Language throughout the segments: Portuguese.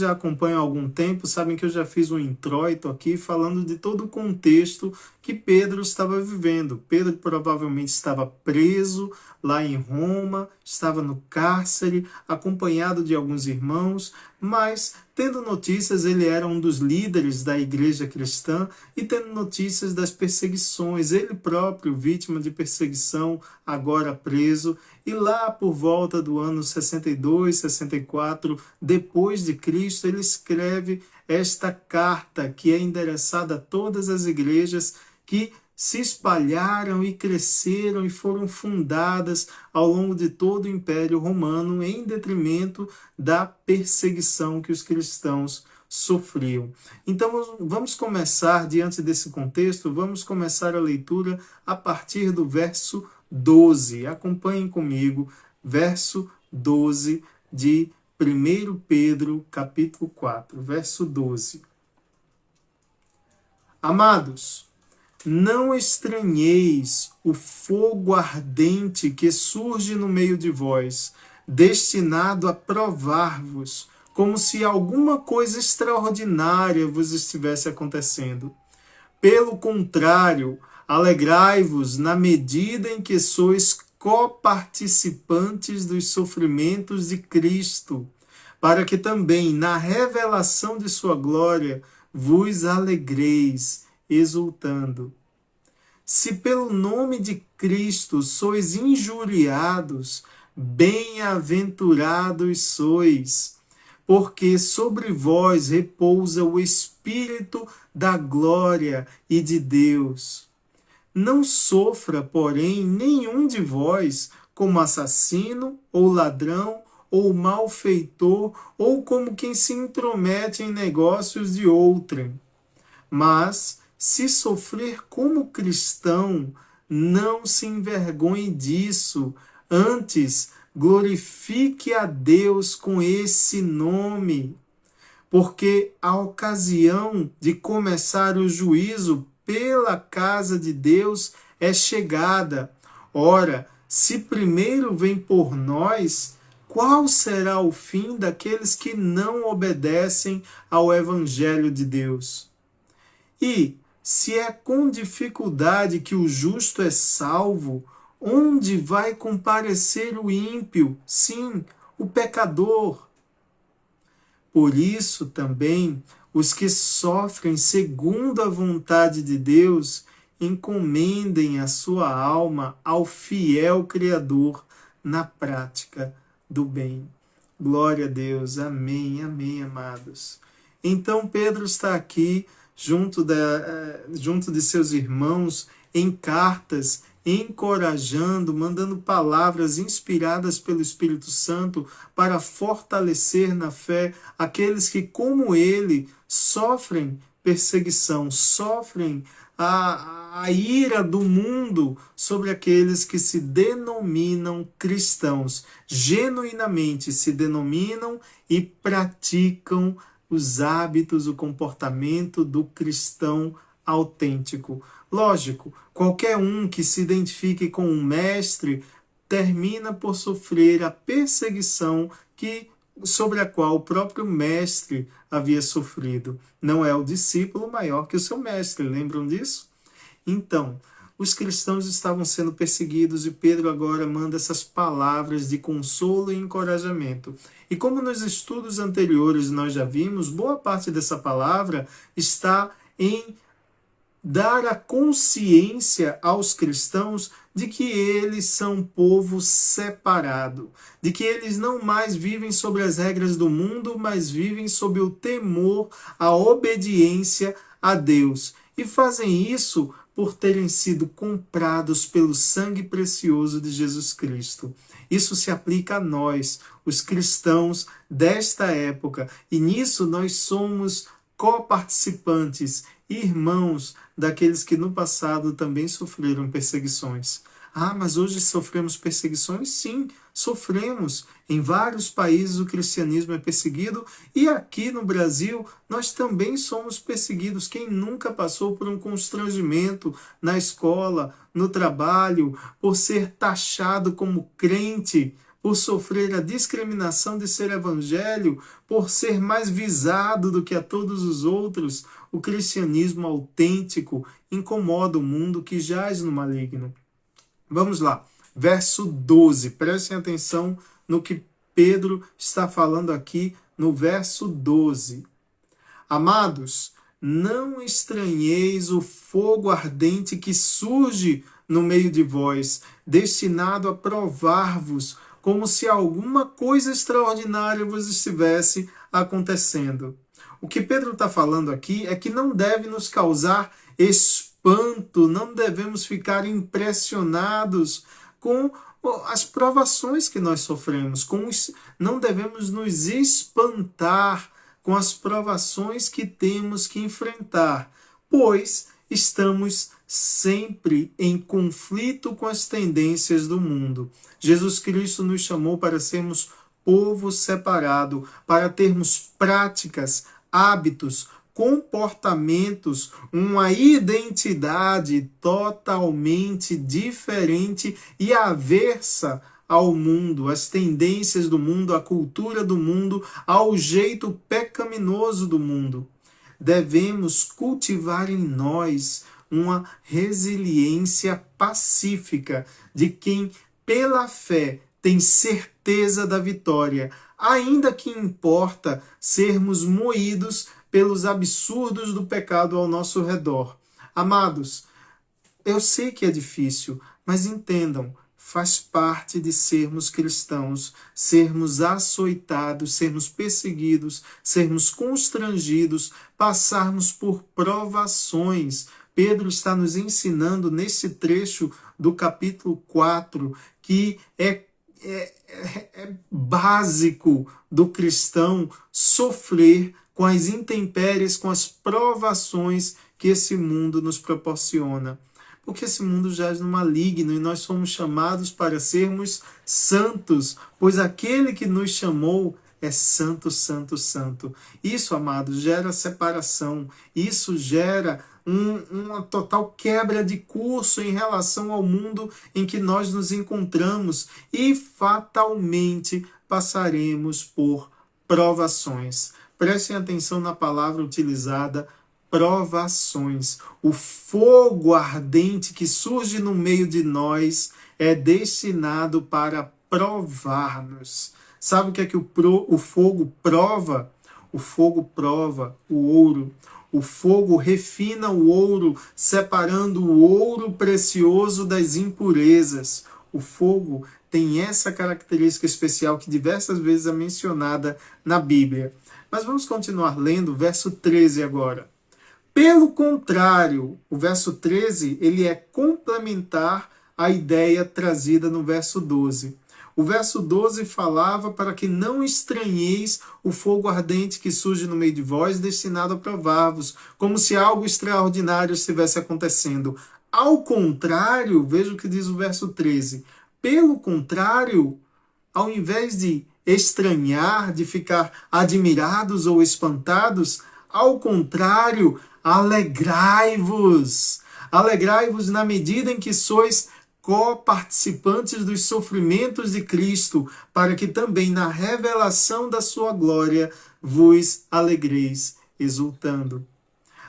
já acompanham há algum tempo sabem que eu já fiz um introito aqui falando de todo o contexto que Pedro estava vivendo. Pedro provavelmente estava preso lá em Roma, estava no cárcere, acompanhado de alguns irmãos, mas tendo notícias, ele era um dos líderes da igreja cristã e tendo notícias das perseguições, ele próprio vítima de perseguição, agora preso, e lá por volta do ano 62, 64, depois de Cristo, ele escreve esta carta que é endereçada a todas as igrejas que se espalharam e cresceram e foram fundadas ao longo de todo o Império Romano em detrimento da perseguição que os cristãos sofriam. Então vamos começar, diante desse contexto, vamos começar a leitura a partir do verso 12. Acompanhem comigo, verso 12 de 1 Pedro, capítulo 4, verso 12. Amados, não estranheis o fogo ardente que surge no meio de vós, destinado a provar-vos, como se alguma coisa extraordinária vos estivesse acontecendo. Pelo contrário, alegrai-vos na medida em que sois coparticipantes dos sofrimentos de Cristo, para que também na revelação de sua glória vos alegreis, exultando. Se pelo nome de Cristo sois injuriados, bem-aventurados sois, porque sobre vós repousa o Espírito da glória e de Deus. Não sofra, porém, nenhum de vós como assassino ou ladrão ou malfeitor ou como quem se intromete em negócios de outrem. Mas, se sofrer como cristão, não se envergonhe disso, antes glorifique a Deus com esse nome, porque a ocasião de começar o juízo pela casa de Deus é chegada. Ora, se primeiro vem por nós, qual será o fim daqueles que não obedecem ao Evangelho de Deus? E, se é com dificuldade que o justo é salvo, onde vai comparecer o ímpio? Sim, o pecador. Por isso também, os que sofrem segundo a vontade de Deus, encomendem a sua alma ao fiel Criador na prática do bem. Glória a Deus. Amém, amém, amados. Então Pedro está aqui junto de seus irmãos, em cartas, encorajando, mandando palavras inspiradas pelo Espírito Santo para fortalecer na fé aqueles que, como ele, sofrem perseguição, sofrem a ira do mundo sobre aqueles que se denominam cristãos, genuinamente se denominam e praticam os hábitos, o comportamento do cristão autêntico. Lógico, qualquer um que se identifique com um mestre termina por sofrer a perseguição sobre a qual o próprio mestre havia sofrido. Não é o discípulo maior que o seu mestre, lembram disso? Então, os cristãos estavam sendo perseguidos e Pedro agora manda essas palavras de consolo e encorajamento. E como nos estudos anteriores nós já vimos, boa parte dessa palavra está em dar a consciência aos cristãos de que eles são povo separado, de que eles não mais vivem sobre as regras do mundo, mas vivem sob o temor, a obediência a Deus. E fazem isso por terem sido comprados pelo sangue precioso de Jesus Cristo. Isso se aplica a nós, os cristãos desta época, e nisso nós somos coparticipantes, irmãos daqueles que no passado também sofreram perseguições. Ah, mas hoje sofremos perseguições? Sim, sofremos. Em vários países o cristianismo é perseguido e aqui no Brasil nós também somos perseguidos. Quem nunca passou por um constrangimento na escola, no trabalho, por ser taxado como crente, por sofrer a discriminação de ser evangelho, por ser mais visado do que a todos os outros, o cristianismo autêntico incomoda o mundo que jaz no maligno. Vamos lá, verso 12, prestem atenção no que Pedro está falando aqui no verso 12. Amados, não estranheis o fogo ardente que surge no meio de vós, destinado a provar-vos, como se alguma coisa extraordinária vos estivesse acontecendo. O que Pedro está falando aqui é que não deve nos causar espanto, não devemos ficar impressionados com as provações que nós sofremos, não devemos nos espantar com as provações que temos que enfrentar, pois estamos sempre em conflito com as tendências do mundo. Jesus Cristo nos chamou para sermos povo separado, para termos práticas, hábitos, comportamentos, uma identidade totalmente diferente e aversa ao mundo, às tendências do mundo, à cultura do mundo, ao jeito pecaminoso do mundo. Devemos cultivar em nós uma resiliência pacífica de quem, pela fé, tem certeza da vitória, ainda que importa sermos moídos pelos absurdos do pecado ao nosso redor. Amados, eu sei que é difícil, mas entendam, faz parte de sermos cristãos, sermos açoitados, sermos perseguidos, sermos constrangidos, passarmos por provações. Pedro está nos ensinando nesse trecho do capítulo 4 que é básico do cristão sofrer com as intempéries, com as provações que esse mundo nos proporciona. Porque esse mundo jaz no maligno e nós somos chamados para sermos santos, pois aquele que nos chamou é santo, santo, santo. Isso, amados, gera separação, isso gera uma total quebra de curso em relação ao mundo em que nós nos encontramos e fatalmente passaremos por provações. Prestem atenção na palavra utilizada, provações. O fogo ardente que surge no meio de nós é destinado para provar-nos. Sabe o que é que o fogo prova? O fogo prova o ouro. O fogo refina o ouro, separando o ouro precioso das impurezas. O fogo tem essa característica especial que diversas vezes é mencionada na Bíblia. Mas vamos continuar lendo o verso 13 agora. Pelo contrário, o verso 13 ele é complementar à ideia trazida no verso 12. O verso 12 falava para que não estranheis o fogo ardente que surge no meio de vós, destinado a provar-vos, como se algo extraordinário estivesse acontecendo. Ao contrário, veja o que diz o verso 13. Pelo contrário, ao invés de estranhar, de ficar admirados ou espantados, ao contrário, alegrai-vos. Alegrai-vos na medida em que sois co-participantes dos sofrimentos de Cristo, para que também na revelação da sua glória vos alegreis, exultando.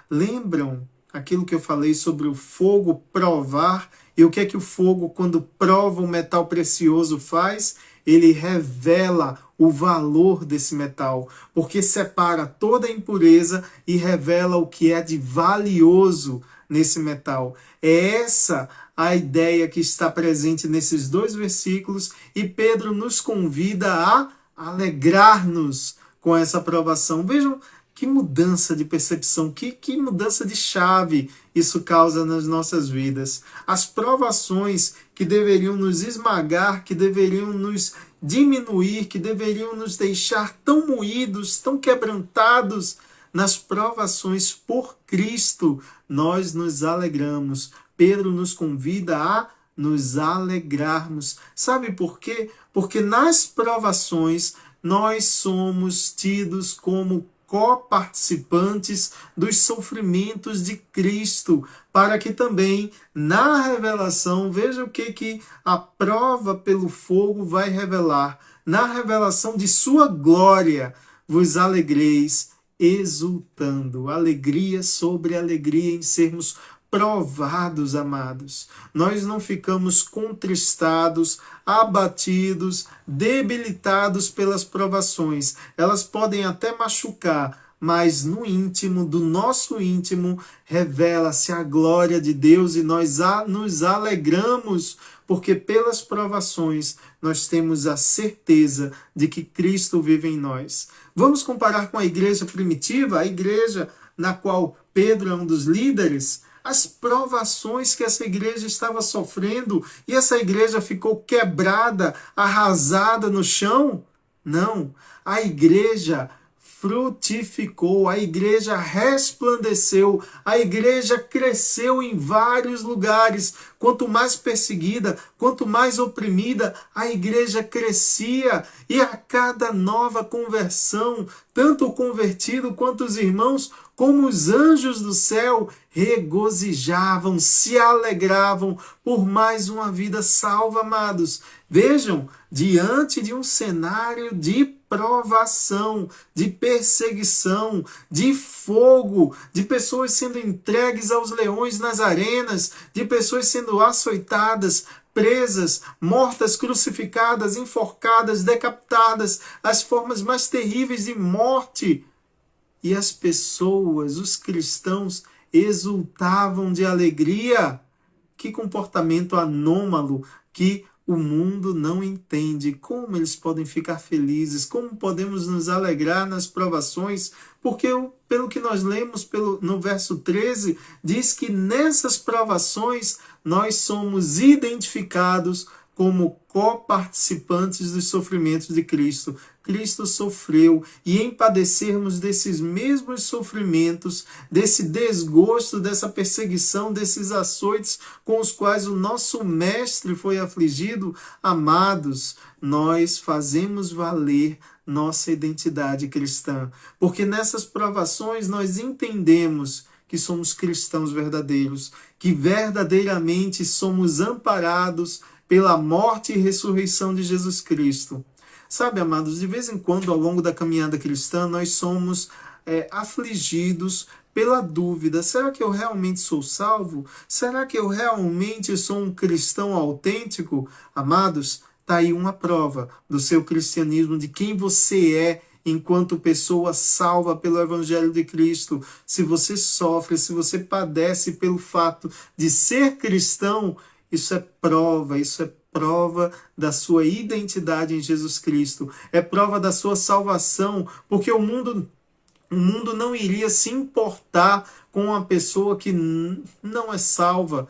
Lembram aquilo que eu falei sobre o fogo provar? E o que é que o fogo, quando prova um metal precioso, faz? Ele revela o valor desse metal, porque separa toda a impureza e revela o que é de valioso nesse metal. É essa a ideia que está presente nesses dois versículos e Pedro nos convida a alegrar-nos com essa aprovação. Vejam que mudança de percepção, que mudança de chave isso causa nas nossas vidas. As provações que deveriam nos esmagar, que deveriam nos diminuir, que deveriam nos deixar tão moídos, tão quebrantados, nas provações por Cristo, nós nos alegramos. Pedro nos convida a nos alegrarmos. Sabe por quê? Porque nas provações nós somos tidos como coparticipantes dos sofrimentos de Cristo, para que também na revelação, veja o que a prova pelo fogo vai revelar, na revelação de sua glória, vos alegreis exultando, alegria sobre alegria em sermos provados, amados. Nós não ficamos contristados, abatidos, debilitados pelas provações. Elas podem até machucar, mas no íntimo, do nosso íntimo, revela-se a glória de Deus e nós nos alegramos, porque pelas provações nós temos a certeza de que Cristo vive em nós. Vamos comparar com a igreja primitiva, a igreja na qual Pedro é um dos líderes, as provações que essa igreja estava sofrendo, e essa igreja ficou quebrada, arrasada no chão? Não, a igreja frutificou, a igreja resplandeceu, a igreja cresceu em vários lugares. Quanto mais perseguida, quanto mais oprimida, a igreja crescia, e a cada nova conversão, tanto o convertido quanto os irmãos, como os anjos do céu, regozijavam, se alegravam por mais uma vida salva, amados. Vejam, diante de um cenário de provação, de perseguição, de fogo, de pessoas sendo entregues aos leões nas arenas, de pessoas sendo açoitadas, presas, mortas, crucificadas, enforcadas, decapitadas, as formas mais terríveis de morte. E as pessoas, os cristãos, exultavam de alegria. Que comportamento anômalo que o mundo não entende. Como eles podem ficar felizes? Como podemos nos alegrar nas provações? Porque, pelo que nós lemos no verso 13, diz que nessas provações nós somos identificados como coparticipantes dos sofrimentos de Cristo. Cristo sofreu, e em padecermos desses mesmos sofrimentos, desse desgosto, dessa perseguição, desses açoites com os quais o nosso Mestre foi afligido, amados, nós fazemos valer nossa identidade cristã. Porque nessas provações nós entendemos que somos cristãos verdadeiros, que verdadeiramente somos amparados pela morte e ressurreição de Jesus Cristo. Sabe, amados, de vez em quando, ao longo da caminhada cristã, nós somos afligidos pela dúvida: será que eu realmente sou salvo? Será que eu realmente sou um cristão autêntico? Amados, está aí uma prova do seu cristianismo, de quem você é enquanto pessoa salva pelo Evangelho de Cristo. Se você sofre, se você padece pelo fato de ser cristão, isso é prova da sua identidade em Jesus Cristo, é prova da sua salvação, porque o mundo não iria se importar com uma pessoa que não é salva,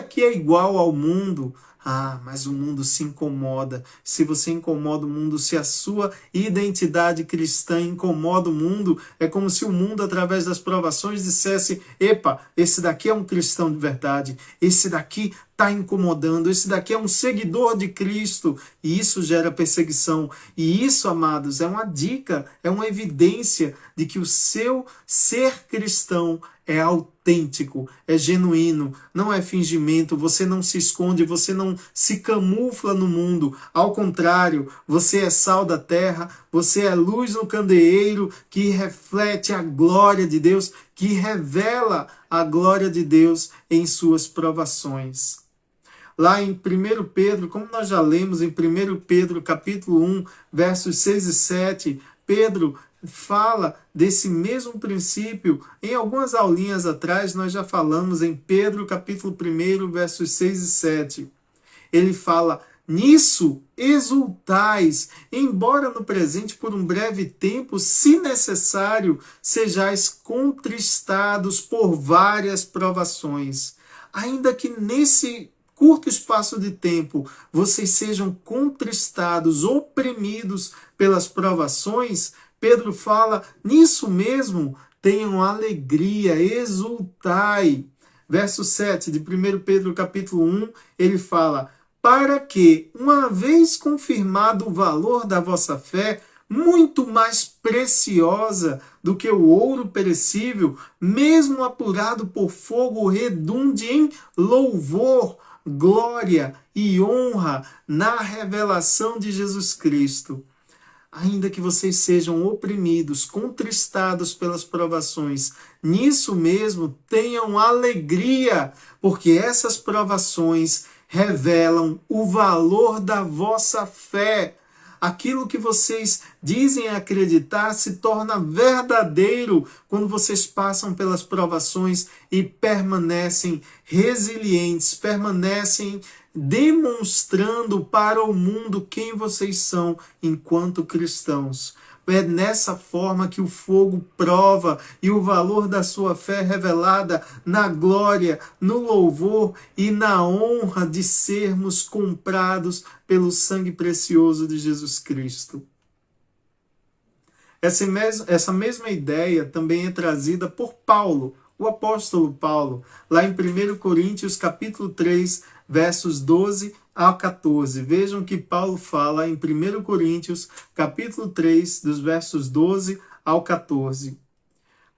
que é igual ao mundo. Ah, mas o mundo se incomoda. Se você incomoda o mundo, se a sua identidade cristã incomoda o mundo, é como se o mundo, através das provações, dissesse: epa, esse daqui é um cristão de verdade, esse daqui está incomodando, esse daqui é um seguidor de Cristo, e isso gera perseguição. E isso, amados, é uma dica, é uma evidência de que o seu ser cristão é autêntico, é genuíno, não é fingimento, você não se esconde, você não se camufla no mundo. Ao contrário, você é sal da terra, você é luz no candeeiro que reflete a glória de Deus, que revela a glória de Deus em suas provações. Lá em 1 Pedro, como nós já lemos em 1 Pedro capítulo 1, versos 6 e 7, Pedro fala desse mesmo princípio. Em algumas aulinhas atrás, nós já falamos em Pedro, capítulo 1, versos 6 e 7. Ele fala: nisso exultais, embora no presente por um breve tempo, se necessário, sejais contristados por várias provações. Ainda que nesse curto espaço de tempo vocês sejam contristados, oprimidos pelas provações, Pedro fala: nisso mesmo tenham alegria, exultai. Verso 7 de 1 Pedro capítulo 1, ele fala: para que, uma vez confirmado o valor da vossa fé, muito mais preciosa do que o ouro perecível, mesmo apurado por fogo, redunde em louvor, glória e honra na revelação de Jesus Cristo. Ainda que vocês sejam oprimidos, contristados pelas provações, nisso mesmo tenham alegria, porque essas provações revelam o valor da vossa fé. Aquilo que vocês dizem acreditar se torna verdadeiro quando vocês passam pelas provações e permanecem resilientes, permanecem demonstrando para o mundo quem vocês são enquanto cristãos. É nessa forma que o fogo prova e o valor da sua fé é revelada na glória, no louvor e na honra de sermos comprados pelo sangue precioso de Jesus Cristo. Essa mesma ideia também é trazida por Paulo, o apóstolo Paulo, lá em 1 Coríntios capítulo 3, versos 12 ao 14. Vejam que Paulo fala em 1 Coríntios capítulo 3, dos versos 12 ao 14.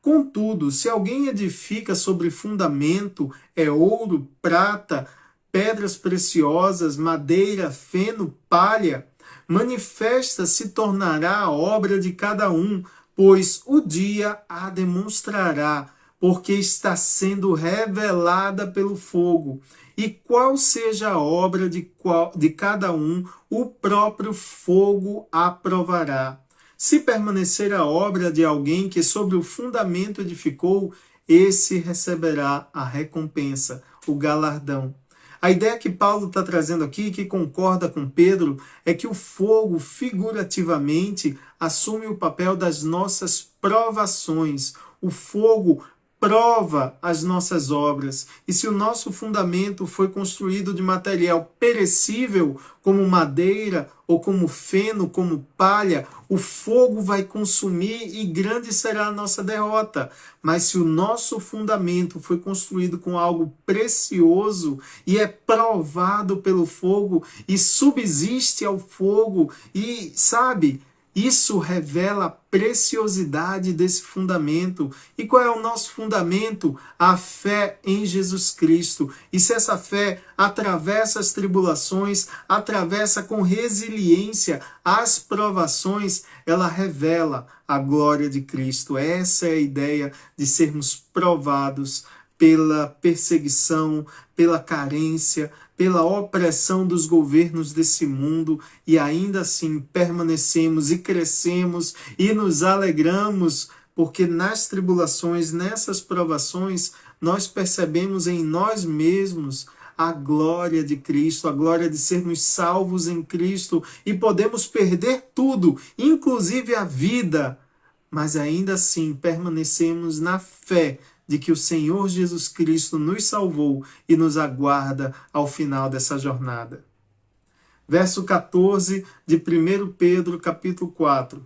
Contudo, se alguém edifica sobre fundamento, é ouro, prata, pedras preciosas, madeira, feno, palha, manifesta se tornará a obra de cada um, pois o dia a demonstrará, porque está sendo revelada pelo fogo. E qual seja a obra de cada um, o próprio fogo a provará. Se permanecer a obra de alguém que sobre o fundamento edificou, esse receberá a recompensa, o galardão. A ideia que Paulo está trazendo aqui, que concorda com Pedro, é que o fogo, figurativamente, assume o papel das nossas provações. O fogo prova as nossas obras. E se o nosso fundamento foi construído de material perecível, como madeira, ou como feno, como palha, o fogo vai consumir e grande será a nossa derrota. Mas se o nosso fundamento foi construído com algo precioso e é provado pelo fogo e subsiste ao fogo e, sabe, isso revela a preciosidade desse fundamento. E qual é o nosso fundamento? A fé em Jesus Cristo. E se essa fé atravessa as tribulações, atravessa com resiliência as provações, ela revela a glória de Cristo. Essa é a ideia de sermos provados pela perseguição, pela carência, pela opressão dos governos desse mundo, e ainda assim permanecemos e crescemos e nos alegramos, porque nas tribulações, nessas provações, nós percebemos em nós mesmos a glória de Cristo, a glória de sermos salvos em Cristo, e podemos perder tudo, inclusive a vida, mas ainda assim permanecemos na fé de que o Senhor Jesus Cristo nos salvou e nos aguarda ao final dessa jornada. Verso 14 de 1 Pedro, capítulo 4.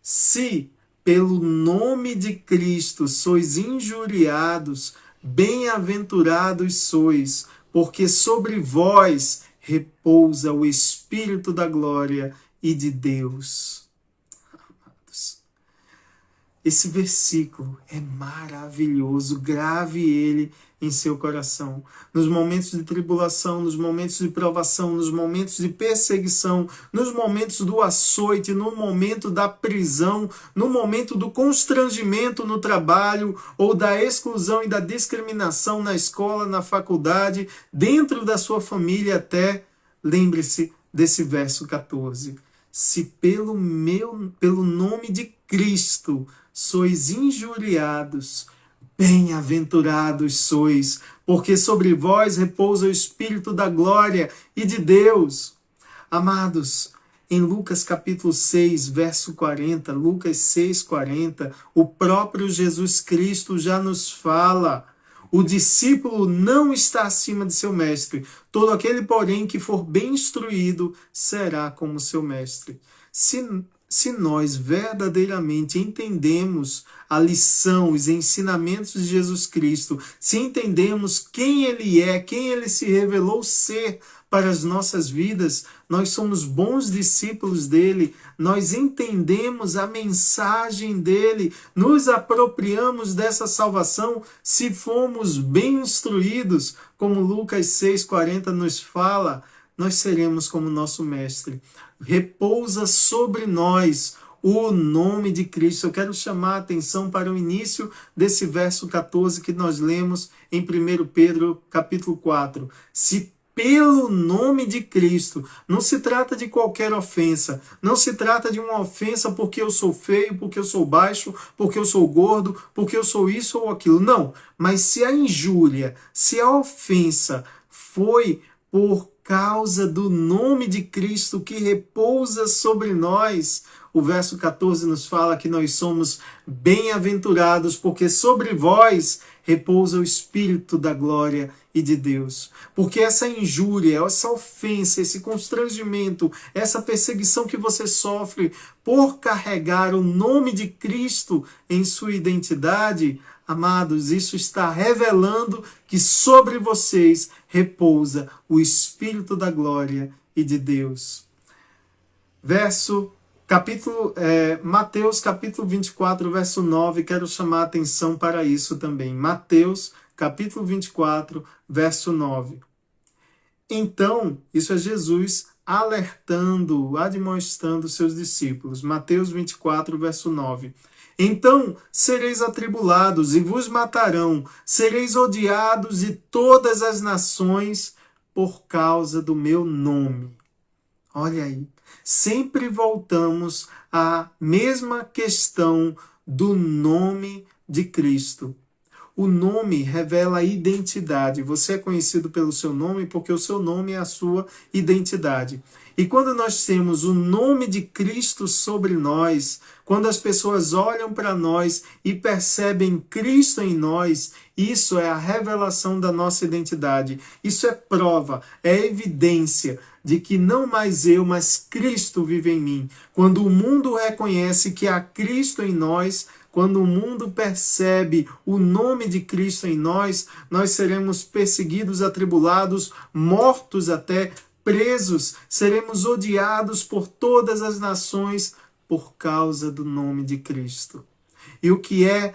Se pelo nome de Cristo sois injuriados, bem-aventurados sois, porque sobre vós repousa o Espírito da glória e de Deus. Esse versículo é maravilhoso, grave ele em seu coração. Nos momentos de tribulação, nos momentos de provação, nos momentos de perseguição, nos momentos do açoite, no momento da prisão, no momento do constrangimento no trabalho, ou da exclusão e da discriminação na escola, na faculdade, dentro da sua família até, lembre-se desse verso 14. Se pelo nome de Cristo sois injuriados, bem-aventurados sois, porque sobre vós repousa o Espírito da glória e de Deus. Amados, em Lucas capítulo 6, verso 40, Lucas 6, 40, o próprio Jesus Cristo já nos fala: o discípulo não está acima de seu mestre. Todo aquele, porém, que for bem instruído será como seu mestre. se nós verdadeiramente entendemos a lição, os ensinamentos de Jesus Cristo, se entendemos quem Ele é, quem Ele se revelou ser para as nossas vidas, nós somos bons discípulos dele, nós entendemos a mensagem dele, nos apropriamos dessa salvação, se formos bem instruídos, como Lucas 6,40 nos fala, nós seremos como nosso Mestre. Repousa sobre nós o nome de Cristo. Eu quero chamar a atenção para o início desse verso 14 que nós lemos em 1 Pedro capítulo 4. Se pelo nome de Cristo, não se trata de qualquer ofensa, não se trata de uma ofensa porque eu sou feio, porque eu sou baixo, porque eu sou gordo, porque eu sou isso ou aquilo, não. Mas se a injúria, se a ofensa foi por causa do nome de Cristo que repousa sobre nós, o verso 14 nos fala que nós somos bem-aventurados, porque sobre vós repousa o Espírito da glória e de Deus. Porque essa injúria, essa ofensa, esse constrangimento, essa perseguição que você sofre por carregar o nome de Cristo em sua identidade, amados, isso está revelando que sobre vocês repousa o Espírito da glória e de Deus. Mateus capítulo 24, verso 9, quero chamar a atenção para isso também. Mateus capítulo 24, verso 9. Então, isso é Jesus alertando, admoestando seus discípulos. Mateus 24, verso 9. Então sereis atribulados e vos matarão, sereis odiados de todas as nações por causa do meu nome. Olha aí, sempre voltamos à mesma questão do nome de Cristo. O nome revela a identidade. Você é conhecido pelo seu nome porque o seu nome é a sua identidade. E quando nós temos o nome de Cristo sobre nós, quando as pessoas olham para nós e percebem Cristo em nós, isso é a revelação da nossa identidade. Isso é prova, é evidência de que não mais eu, mas Cristo vive em mim. Quando o mundo reconhece que há Cristo em nós, quando o mundo percebe o nome de Cristo em nós, nós seremos perseguidos, atribulados, mortos até, presos, seremos odiados por todas as nações por causa do nome de Cristo. E o que é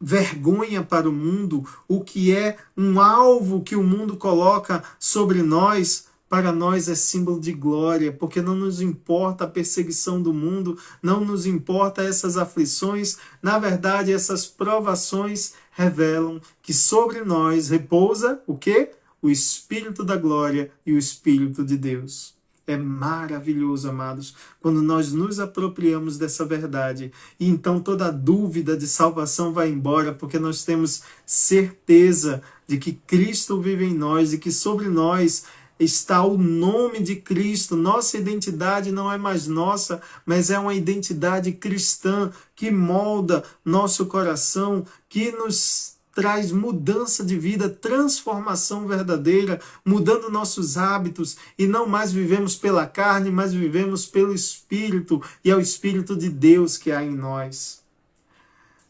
vergonha para o mundo, o que é um alvo que o mundo coloca sobre nós, para nós é símbolo de glória, porque não nos importa a perseguição do mundo, não nos importa essas aflições. Na verdade, essas provações revelam que sobre nós repousa o quê? O Espírito da glória e o Espírito de Deus. É maravilhoso, amados, quando nós nos apropriamos dessa verdade. E então toda dúvida de salvação vai embora, porque nós temos certeza de que Cristo vive em nós e que sobre nós está o nome de Cristo. Nossa identidade não é mais nossa, mas é uma identidade cristã que molda nosso coração, que nos traz mudança de vida, transformação verdadeira, mudando nossos hábitos, e não mais vivemos pela carne, mas vivemos pelo Espírito, e é o Espírito de Deus que há em nós.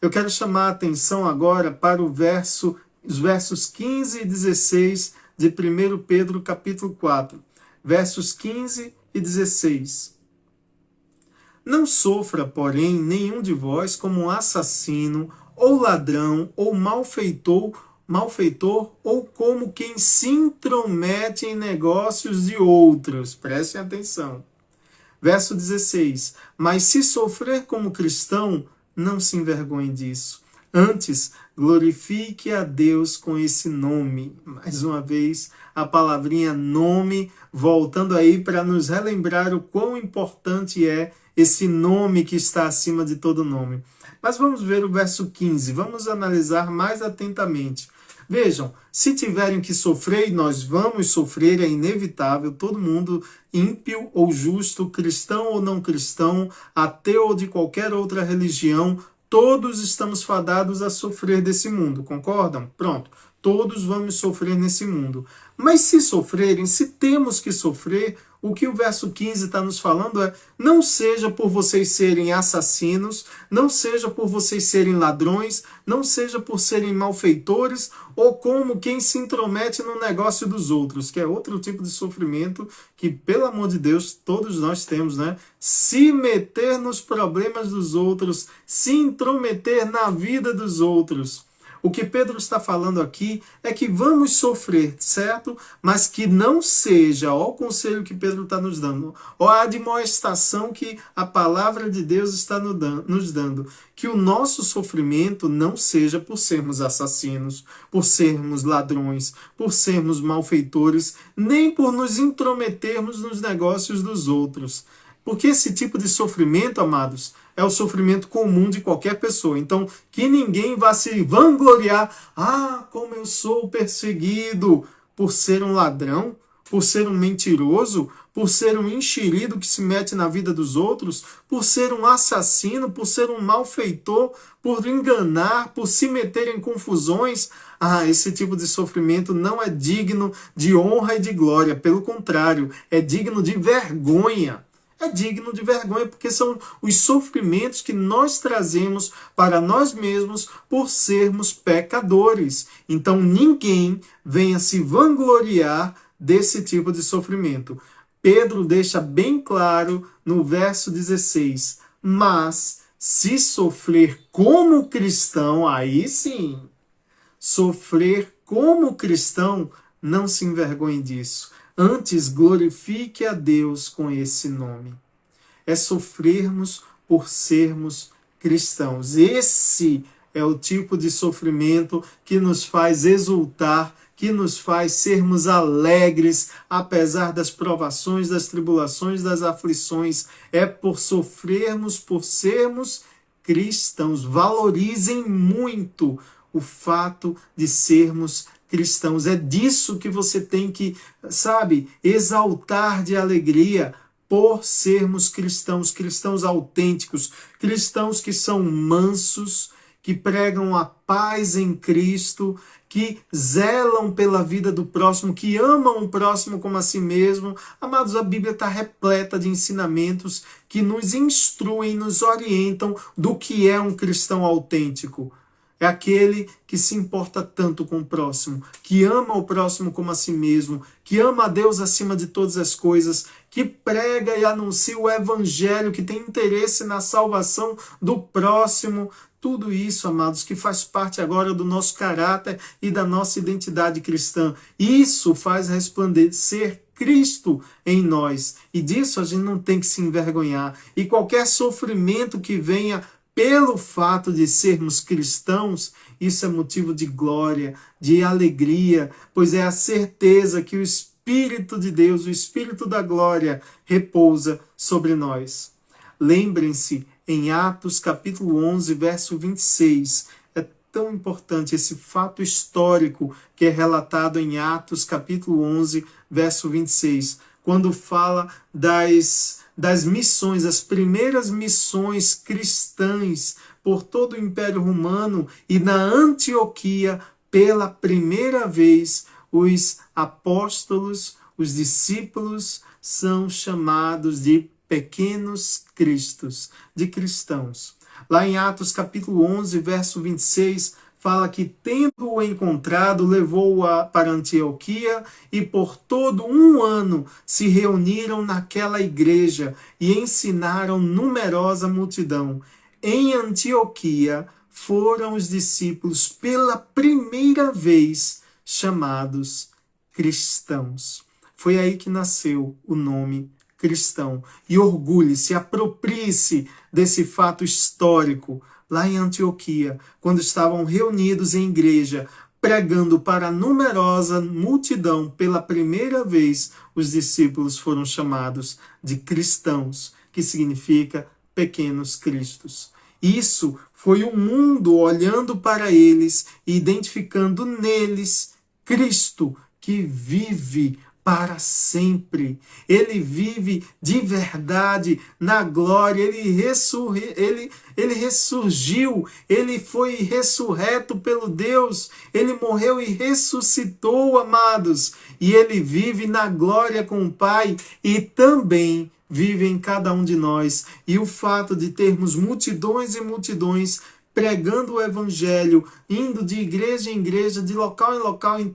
Eu quero chamar a atenção agora para os versos 15 e 16 de 1 Pedro capítulo 4, versos 15 e 16. Não sofra, porém, nenhum de vós como um assassino, ou ladrão, ou malfeitor, ou como quem se intromete em negócios de outros. Prestem atenção. Verso 16. Mas se sofrer como cristão, não se envergonhe disso. Antes, glorifique a Deus com esse nome. Mais uma vez, a palavrinha nome, voltando aí para nos relembrar o quão importante é esse nome que está acima de todo nome. Mas vamos ver o verso 15, vamos analisar mais atentamente. Vejam, se tiverem que sofrer, e nós vamos sofrer, é inevitável, todo mundo, ímpio ou justo, cristão ou não cristão, ateu ou de qualquer outra religião, todos estamos fadados a sofrer desse mundo, concordam? Pronto, todos vamos sofrer nesse mundo. Mas se sofrerem, se temos que sofrer, o que o verso 15 está nos falando é: não seja por vocês serem assassinos, não seja por vocês serem ladrões, não seja por serem malfeitores, ou como quem se intromete no negócio dos outros, que é outro tipo de sofrimento que, pelo amor de Deus, todos nós temos, né? Se meter nos problemas dos outros, se intrometer na vida dos outros. O que Pedro está falando aqui é que vamos sofrer, certo? Mas que não seja, ó, o conselho que Pedro está nos dando, ó, a admoestação que a palavra de Deus está nos dando, que o nosso sofrimento não seja por sermos assassinos, por sermos ladrões, por sermos malfeitores, nem por nos intrometermos nos negócios dos outros. Porque esse tipo de sofrimento, amados, é o sofrimento comum de qualquer pessoa. Então, que ninguém vá se vangloriar. Ah, como eu sou perseguido por ser um ladrão, por ser um mentiroso, por ser um enxerido que se mete na vida dos outros, por ser um assassino, por ser um malfeitor, por enganar, por se meter em confusões. Ah, esse tipo de sofrimento não é digno de honra e de glória. Pelo contrário, é digno de vergonha. É digno de vergonha, porque são os sofrimentos que nós trazemos para nós mesmos por sermos pecadores. Então ninguém venha se vangloriar desse tipo de sofrimento. Pedro deixa bem claro no verso 16, mas se sofrer como cristão, aí sim, sofrer como cristão, não se envergonhe disso. Antes, glorifique a Deus com esse nome. É sofrermos por sermos cristãos. Esse é o tipo de sofrimento que nos faz exultar, que nos faz sermos alegres, apesar das provações, das tribulações, das aflições. É por sofrermos, por sermos cristãos. Valorizem muito o fato de sermos cristãos. É disso que você tem que, sabe, exaltar de alegria por sermos cristãos, cristãos autênticos, cristãos que são mansos, que pregam a paz em Cristo, que zelam pela vida do próximo, que amam o próximo como a si mesmo. Amados, a Bíblia está repleta de ensinamentos que nos instruem, nos orientam do que é um cristão autêntico. É aquele que se importa tanto com o próximo, que ama o próximo como a si mesmo, que ama a Deus acima de todas as coisas, que prega e anuncia o evangelho, que tem interesse na salvação do próximo. Tudo isso, amados, que faz parte agora do nosso caráter e da nossa identidade cristã. Isso faz resplandecer Cristo em nós. E disso a gente não tem que se envergonhar. E qualquer sofrimento que venha pelo fato de sermos cristãos, isso é motivo de glória, de alegria, pois é a certeza que o Espírito de Deus, o Espírito da glória, repousa sobre nós. Lembrem-se, em Atos capítulo 11, verso 26, é tão importante esse fato histórico que é relatado em Atos capítulo 11, verso 26, quando fala das missões, as primeiras missões cristãs por todo o Império Romano, e na Antioquia, pela primeira vez, os apóstolos, os discípulos, são chamados de pequenos cristos, de cristãos. Lá em Atos capítulo 11, verso 26, fala que, tendo-o encontrado, levou-o para Antioquia, e por todo um ano se reuniram naquela igreja e ensinaram numerosa multidão. Em Antioquia foram os discípulos pela primeira vez chamados cristãos. Foi aí que nasceu o nome cristão. E orgulhe-se, aproprie-se desse fato histórico. Lá em Antioquia, quando estavam reunidos em igreja, pregando para a numerosa multidão, pela primeira vez, os discípulos foram chamados de cristãos, que significa pequenos cristos. Isso foi o mundo olhando para eles e identificando neles Cristo, que vive para sempre. Ele vive de verdade na glória. Ele ressurgiu. Ele foi ressurreto pelo Deus. Ele morreu e ressuscitou, amados. E ele vive na glória com o Pai e também vive em cada um de nós. E o fato de termos multidões e multidões pregando o evangelho, indo de igreja em igreja, de local em local, em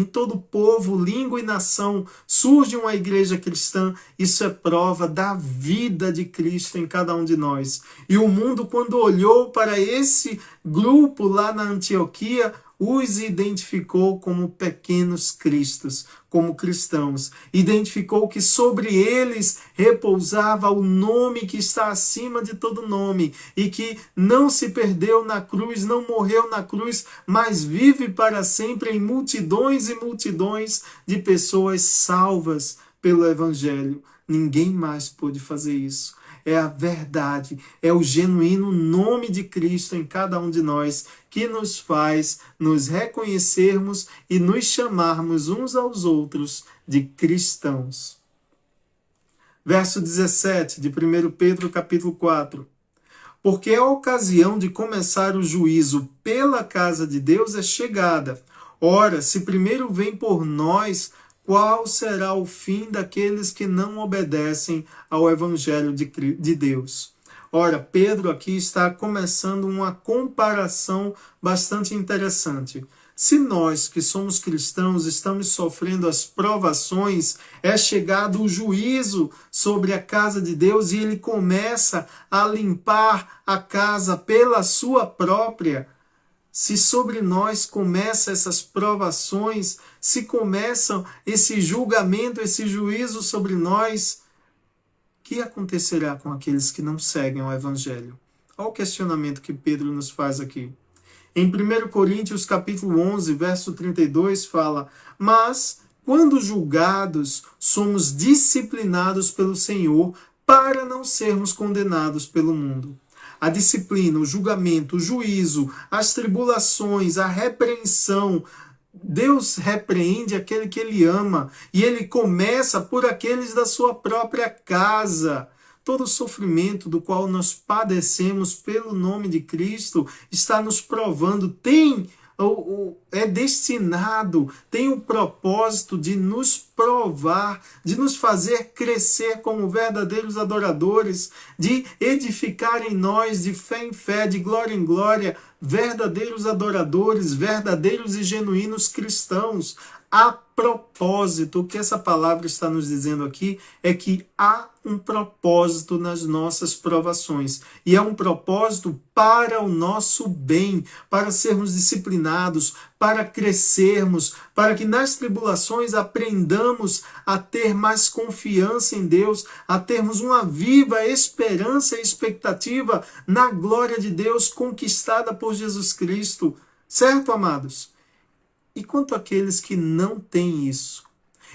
todo povo, língua e nação, surge uma igreja cristã. Isso é prova da vida de Cristo em cada um de nós. E o mundo, quando olhou para esse grupo lá na Antioquia, os identificou como pequenos cristos, como cristãos. Identificou que sobre eles repousava o nome que está acima de todo nome e que não se perdeu na cruz, não morreu na cruz, mas vive para sempre em multidões e multidões de pessoas salvas pelo Evangelho. Ninguém mais pôde fazer isso. É a verdade, é o genuíno nome de Cristo em cada um de nós que nos faz nos reconhecermos e nos chamarmos uns aos outros de cristãos. Verso 17 de 1 Pedro capítulo 4. Porque a ocasião de começar o juízo pela casa de Deus é chegada. Ora, se primeiro vem por nós, qual será o fim daqueles que não obedecem ao Evangelho de Deus? Ora, Pedro aqui está começando uma comparação bastante interessante. Se nós, que somos cristãos, estamos sofrendo as provações, é chegado o juízo sobre a casa de Deus e ele começa a limpar a casa pela sua própria. Se sobre nós começam essas provações, se começam esse julgamento, esse juízo sobre nós, o que acontecerá com aqueles que não seguem o Evangelho? Olha o questionamento que Pedro nos faz aqui. Em 1 Coríntios capítulo 11, verso 32, fala: mas, quando julgados, somos disciplinados pelo Senhor para não sermos condenados pelo mundo. A disciplina, o julgamento, o juízo, as tribulações, a repreensão. Deus repreende aquele que ele ama e ele começa por aqueles da sua própria casa. Todo o sofrimento do qual nós padecemos pelo nome de Cristo está nos provando, é destinado, tem o propósito de nos provar, de nos fazer crescer como verdadeiros adoradores, de edificar em nós, de fé em fé, de glória em glória, verdadeiros adoradores, verdadeiros e genuínos cristãos. A propósito, o que essa palavra está nos dizendo aqui é que há um propósito nas nossas provações. E é um propósito para o nosso bem, para sermos disciplinados, para crescermos, para que nas tribulações aprendamos a ter mais confiança em Deus, a termos uma viva esperança e expectativa na glória de Deus conquistada por Jesus Cristo. Certo, amados? E quanto àqueles que não têm isso?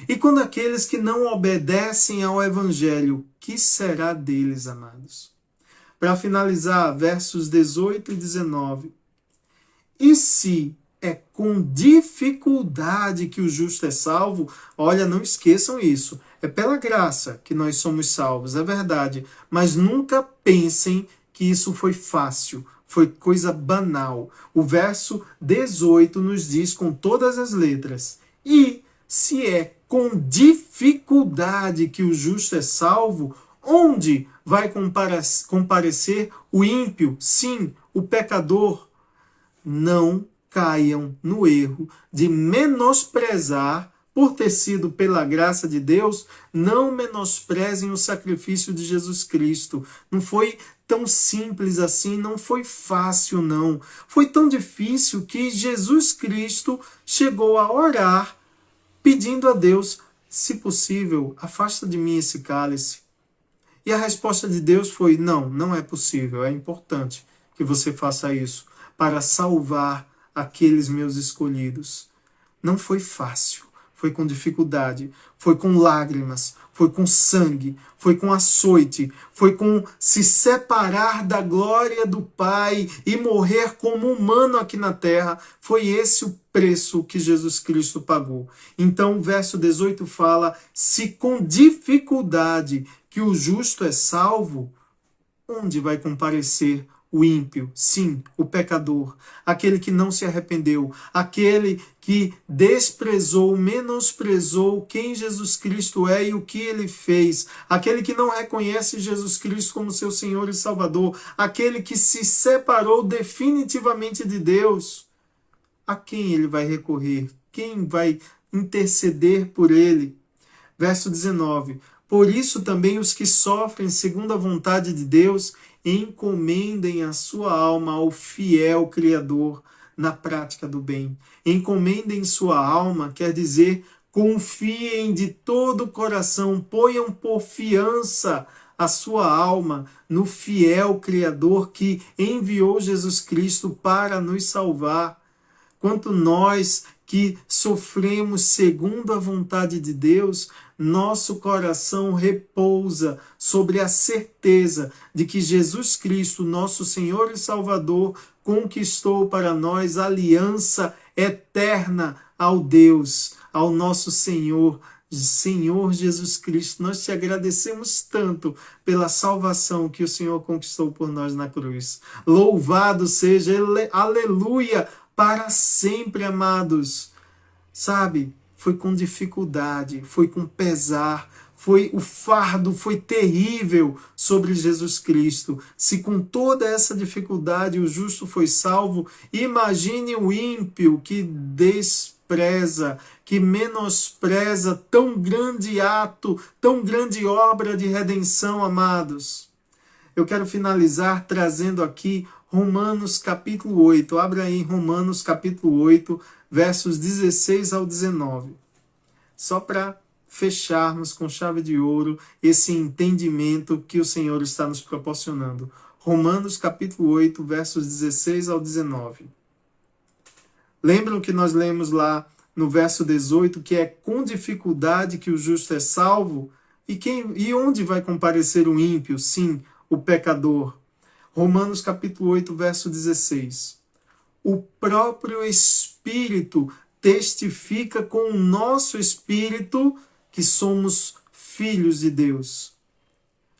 E quanto àqueles que não obedecem ao Evangelho? Que será deles, amados? Para finalizar, versos 18 e 19. E se é com dificuldade que o justo é salvo, olha, não esqueçam isso. É pela graça que nós somos salvos, é verdade. Mas nunca pensem que isso foi fácil. Foi coisa banal. O verso 18 nos diz com todas as letras: e se é com dificuldade que o justo é salvo, onde vai comparecer o ímpio? Sim, o pecador. Não caiam no erro de menosprezar, por ter sido pela graça de Deus, não menosprezem o sacrifício de Jesus Cristo. Não foi tão simples assim, não foi fácil não. Foi tão difícil que Jesus Cristo chegou a orar, pedindo a Deus: se possível, afasta de mim esse cálice. E a resposta de Deus foi: não, não é possível, é importante que você faça isso para salvar aqueles meus escolhidos. Não foi fácil. Foi com dificuldade, foi com lágrimas, foi com sangue, foi com açoite, foi com se separar da glória do Pai e morrer como humano aqui na terra. Foi esse o preço que Jesus Cristo pagou. Então o verso 18 fala: se com dificuldade que o justo é salvo, onde vai comparecer o ímpio? Sim, o pecador, aquele que não se arrependeu, aquele que desprezou, menosprezou quem Jesus Cristo é e o que ele fez, aquele que não reconhece Jesus Cristo como seu Senhor e Salvador, aquele que se separou definitivamente de Deus. A quem ele vai recorrer? Quem vai interceder por ele? Verso 19. Por isso também os que sofrem segundo a vontade de Deus encomendem a sua alma ao fiel Criador na prática do bem. Encomendem sua alma, quer dizer, confiem de todo o coração, ponham por fiança a sua alma no fiel Criador que enviou Jesus Cristo para nos salvar. Quanto nós que sofremos segundo a vontade de Deus, nosso coração repousa sobre a certeza de que Jesus Cristo, nosso Senhor e Salvador, conquistou para nós aliança eterna ao Deus, ao nosso Senhor Jesus Cristo. Nós te agradecemos tanto pela salvação que o Senhor conquistou por nós na cruz. Louvado seja, aleluia, para sempre, amados. Sabe, foi com dificuldade, foi com pesar, o fardo foi terrível sobre Jesus Cristo. Se com toda essa dificuldade o justo foi salvo, imagine o ímpio que despreza, que menospreza tão grande ato, tão grande obra de redenção, amados. Eu quero finalizar trazendo aqui Romanos capítulo 8. Abra aí Romanos capítulo 8, versos 16 ao 19. Só para fecharmos com chave de ouro esse entendimento que o Senhor está nos proporcionando. Romanos capítulo 8, versos 16 ao 19. Lembram que nós lemos lá no verso 18 que é com dificuldade que o justo é salvo? E onde vai comparecer o ímpio? Sim, o pecador. Romanos capítulo 8, verso 16. O próprio Espírito testifica com o nosso espírito que somos filhos de Deus.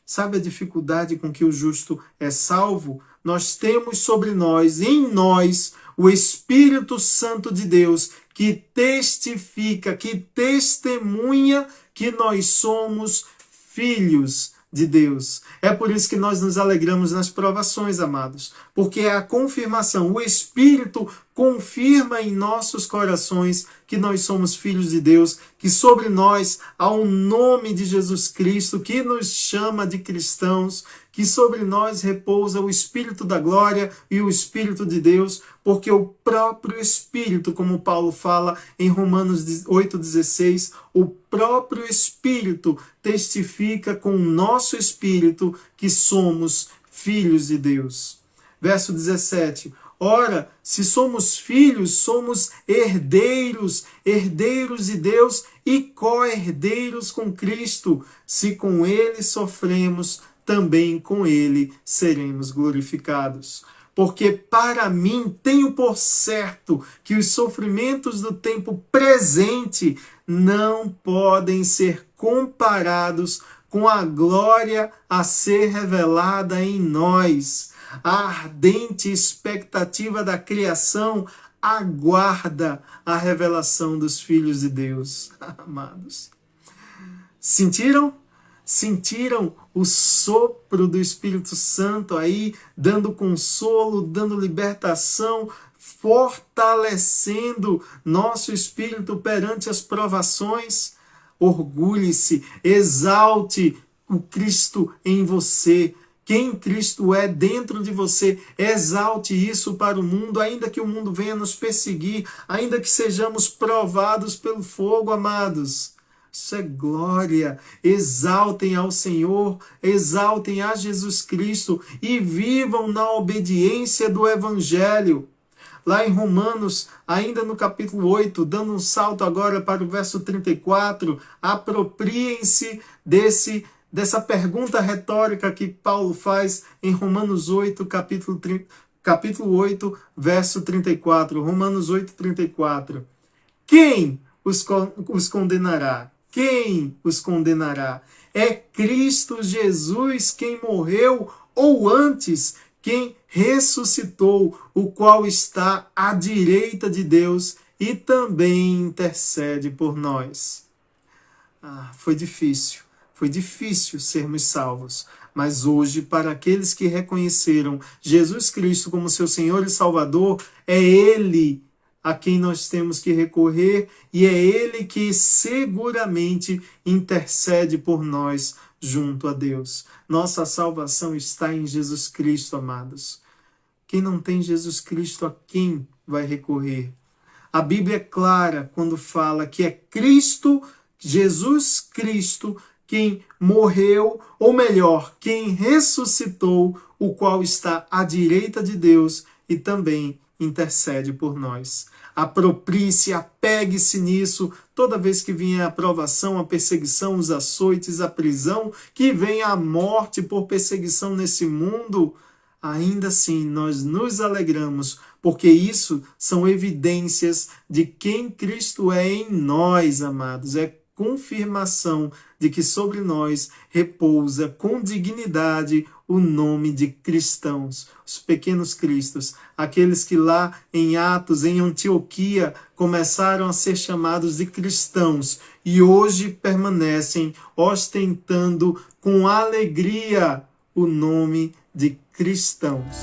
Sabe a dificuldade com que o justo é salvo? Nós temos sobre nós, em nós, o Espírito Santo de Deus, que testifica, que testemunha que nós somos filhos de Deus. É por isso que nós nos alegramos nas provações, amados, porque é a confirmação, o Espírito confirma em nossos corações que nós somos filhos de Deus, que sobre nós há um nome de Jesus Cristo que nos chama de cristãos, que sobre nós repousa o Espírito da glória e o Espírito de Deus, porque o próprio Espírito, como Paulo fala em Romanos 8,16, o próprio Espírito testifica com o nosso Espírito que somos filhos de Deus. Verso 17. Ora, se somos filhos, somos herdeiros, herdeiros de Deus e co-herdeiros com Cristo. Se com Ele sofremos, também com Ele seremos glorificados. Porque para mim tenho por certo que os sofrimentos do tempo presente não podem ser comparados com a glória a ser revelada em nós. A ardente expectativa da criação aguarda a revelação dos filhos de Deus. Amados, sentiram? Sentiram o sopro do Espírito Santo aí, dando consolo, dando libertação, fortalecendo nosso espírito perante as provações? Orgulhe-se, exalte o Cristo em você. Quem Cristo é dentro de você, exalte isso para o mundo, ainda que o mundo venha nos perseguir, ainda que sejamos provados pelo fogo, amados. Isso é glória. Exaltem ao Senhor, exaltem a Jesus Cristo e vivam na obediência do Evangelho. lá em Romanos, ainda no capítulo 8, dando um salto agora para o verso 34, apropriem-se dessa pergunta retórica que Paulo faz em Romanos 8, capítulo 8, verso 34. Romanos 8, 34. Quem os condenará? Quem os condenará? É Cristo Jesus quem morreu, ou antes, quem ressuscitou, o qual está à direita de Deus e também intercede por nós. Foi difícil sermos salvos. Mas hoje, para aqueles que reconheceram Jesus Cristo como seu Senhor e Salvador, é Ele a quem nós temos que recorrer e é Ele que seguramente intercede por nós junto a Deus. Nossa salvação está em Jesus Cristo, amados. Quem não tem Jesus Cristo, a quem vai recorrer? A Bíblia é clara quando fala que é Cristo, Jesus Cristo, quem morreu, ou melhor, quem ressuscitou, o qual está à direita de Deus e também intercede por nós. Aproprie-se, apegue-se nisso, toda vez que vier a provação, a perseguição, os açoites, a prisão, que venha a morte por perseguição nesse mundo, ainda assim nós nos alegramos, porque isso são evidências de quem Cristo é em nós, amados. É confirmação de que sobre nós repousa com dignidade o nome de cristãos, os pequenos cristos, aqueles que lá em Atos, em Antioquia, começaram a ser chamados de cristãos e hoje permanecem ostentando com alegria o nome de cristãos.